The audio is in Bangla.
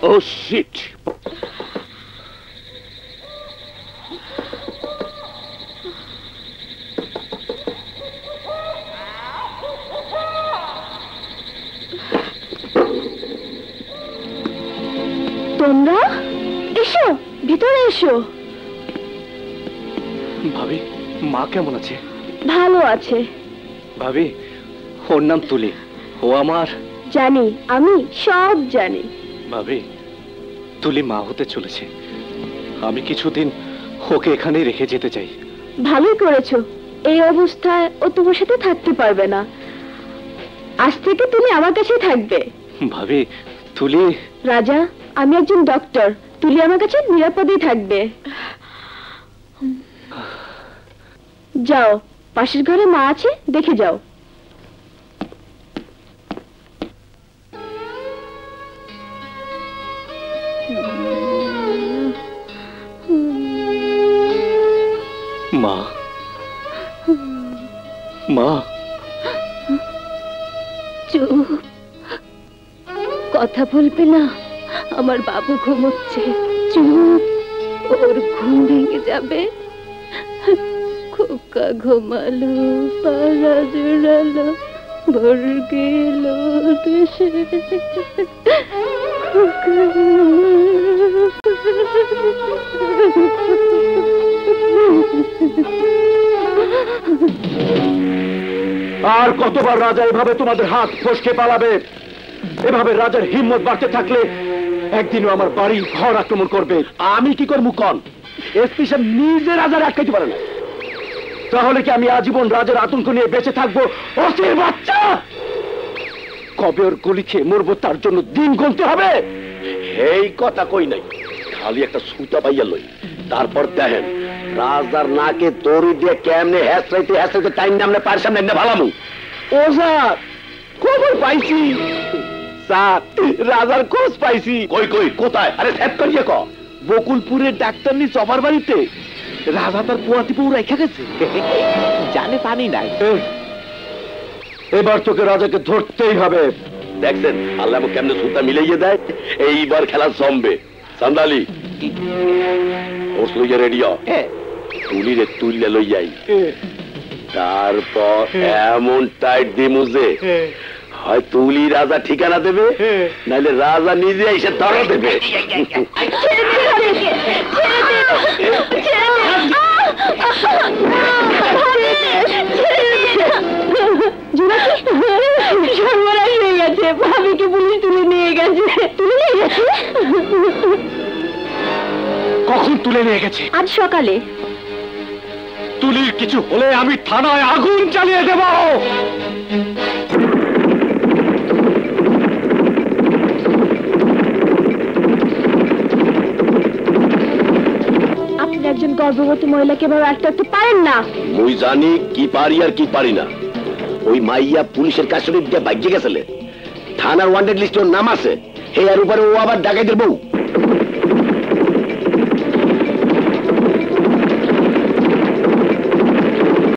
Oh shit! তোমরা এসো, ভিতরে এসো। ভাবি, মা কেমন আছে? ভালো আছে। ভাবি, ওর নাম তুলি। ও আমার। জানি, আমি সব জানি। ভাবি, তুলি মা হতে চলেছে। আমি কিছুদিন ওকে এখানেই রেখে যেতে চাই। ভালোই করেছো। এই অবস্থায় ও তোমার সাথে থাকতে পারবে না। আজ থেকে তুমি আমার কাছেই থাকবে। ভাবি, তুলি। রাজা, আমি একজন ডক্টর। তুলি আমার কাছে নিরাপদেই থাকবে। যাও, পাশের ঘরে মা আছে, দেখে যাও। মা, মা। চুপ, কথা বলবে না। আমার বাবু ঘুমোচ্ছে। চুপ, ওর ঘুম ভেঙে যাবে। খোকা ঘুমালো, পাড়া জোড়ালো, ভোর গেল দেশে। আর কতবার রাজা এভাবে তোমাদের হাত ফসকে পালাবে? এভাবে রাজার হিম্মত বাড়তে থাকলে একদিনও আমার বাড়ি ঘর আক্রমণ করবে। আমি কি করবো কন? এসপি সাহেব নিজে রাজার আটকাইতে পারে না। তাহলে কি আমি আজীবন রাজার আতঙ্ক নিয়ে বেঁচে থাকবো? অসির বাচ্চা, কবে ওর গুলি খেয়ে মরবো তার জন্য দিন গুনতে হবে। এই কথা কই নাই, খালি একটা সুতা পাইয়া লই। তারপর দেখেন রাজার নাকে দড়ি দিয়ে কেমনে হ্যাঁচড়াইতে হ্যাঁচড়াইতে টাইম নামলে পার সামনে এনে ভালামু। ও স্যার, খবর পাইছি স্যার, রাজার খোঁজ পাইছি। কই কই কোথায়? আরে সেট করিয়ে ক। বকুলপুরের ডাক্তার নি চমার বাড়িতে রাজা তার পোয়াতি বউ রেখে গেছে। জানে পানি নাই। এবার তোকে রাজাকে ধরতেই হবে। দেখছেন আল্লাহ কেমনে সুতা মিলাইয়ে দেয়। এইবার খেলা জমবে। সান্দালি লইয়া রেডিও, তুলিরে তুললে লই যাই। তারপর এমন টাইট দিমু যে হয় তুলি রাজা ঠিকানা দেবে, নাইলে রাজা নিজে এসে ধরা দেবে। সর্বনাশ হয়ে গেছে, ভাবিকে পুলিশ তুলে নিয়ে গেছে। তুলে নিয়ে গেছে? কখন তুলে নিয়ে গেছে? আজ সকালে। তুলির কিছু হলে আমি থানায় আগুন জ্বালিয়ে দেব। আপনি একজন গর্ভবতী মহিলাকে এভাবে আটকাতে পারেন না। মুই জানি কি পারি আর কি পারি না। ওই মাইয়া পুলিশের কাছে দিয়ে ভাগ্যে গেছিলে। থানার ওয়ান্টেড লিস্টে ওর নাম আছে। হে আর উপরে ও আবার ডাকাইতের বউ।